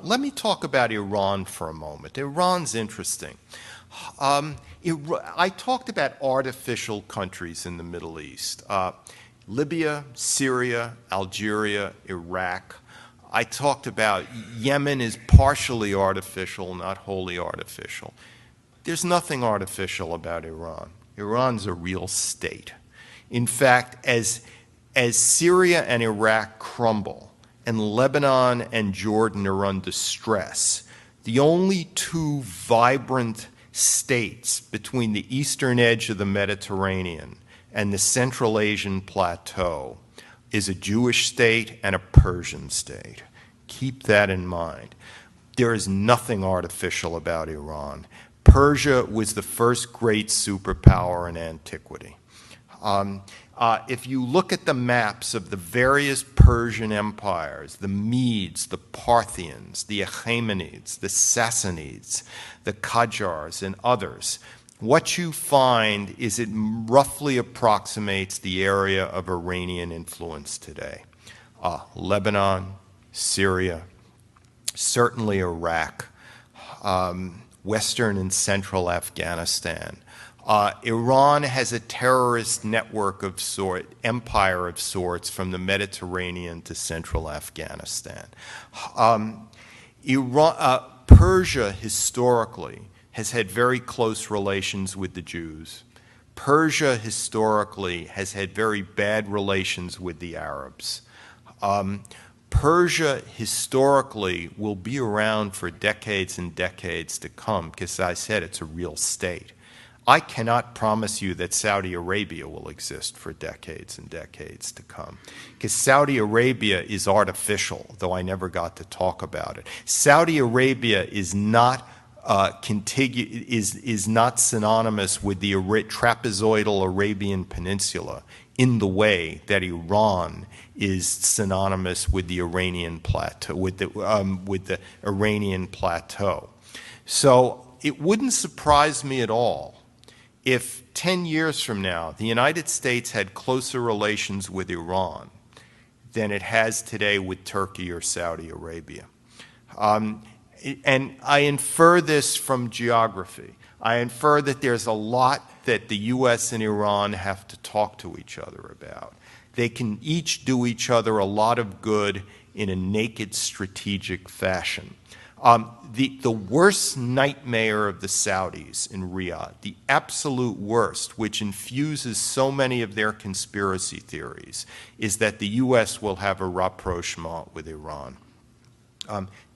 Let me talk about Iran for a moment. Iran's interesting. I talked about artificial countries in the Middle East. Libya, Syria, Algeria, Iraq. I talked about Yemen is partially artificial, not wholly artificial. There's nothing artificial about Iran. Iran's a real state. In fact, as Syria and Iraq crumble, and Lebanon and Jordan are under stress, the only two vibrant states between the eastern edge of the Mediterranean and the Central Asian plateau is a Jewish state and a Persian state. Keep that in mind. There is nothing artificial about Iran. Persia was the first great superpower in antiquity. If you look at the maps of the various Persian empires, the Medes, the Parthians, the Achaemenids, the Sassanids, the Qajars, and others, what you find is it roughly approximates the area of Iranian influence today. Lebanon, Syria, certainly Iraq, Western and Central Afghanistan. Iran has a terrorist network of empire of sorts from the Mediterranean to Central Afghanistan. Persia historically has had very close relations with the Jews. Persia historically has had very bad relations with the Arabs. Persia historically will be around for decades and decades to come because, as I said, it's a real state. I cannot promise you that Saudi Arabia will exist for decades and decades to come, because Saudi Arabia is artificial, though I never got to talk about it. Saudi Arabia is not is not synonymous with the trapezoidal Arabian Peninsula in the way that Iran is synonymous with the Iranian plateau, with the Iranian plateau. So it wouldn't surprise me at all if 10 years from now the United States had closer relations with Iran than it has today with Turkey or Saudi Arabia. And I infer this from geography. I infer that there's a lot that the U.S. and Iran have to talk to each other about. They can each do each other a lot of good in a naked strategic fashion. The worst nightmare of the Saudis in Riyadh, the absolute worst, which infuses so many of their conspiracy theories, is that the U.S. will have a rapprochement with Iran.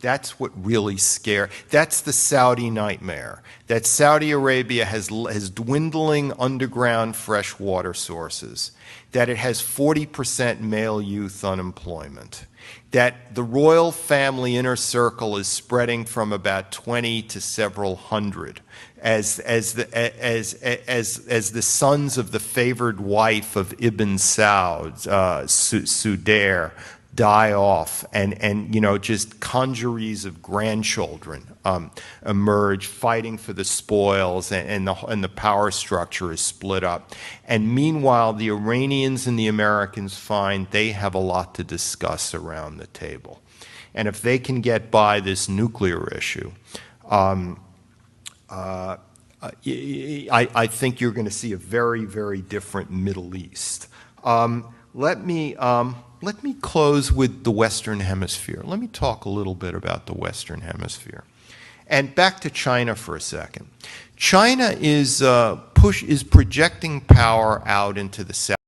That's what really scares. That's the Saudi nightmare, that Saudi Arabia has dwindling underground fresh water sources, that it has 40% male youth unemployment, that the royal family inner circle is spreading from about 20 to several hundred, as the sons of the favored wife of Ibn Saud, Sudair, die off, and just congeries of grandchildren emerge fighting for the spoils, and the power structure is split up. And meanwhile, the Iranians and the Americans find they have a lot to discuss around the table. And if they can get by this nuclear issue, I think you're going to see a very, very different Middle East. Let me close with the Western Hemisphere. Let me talk a little bit about the Western Hemisphere. And back to China for a second. China is projecting power out into the South.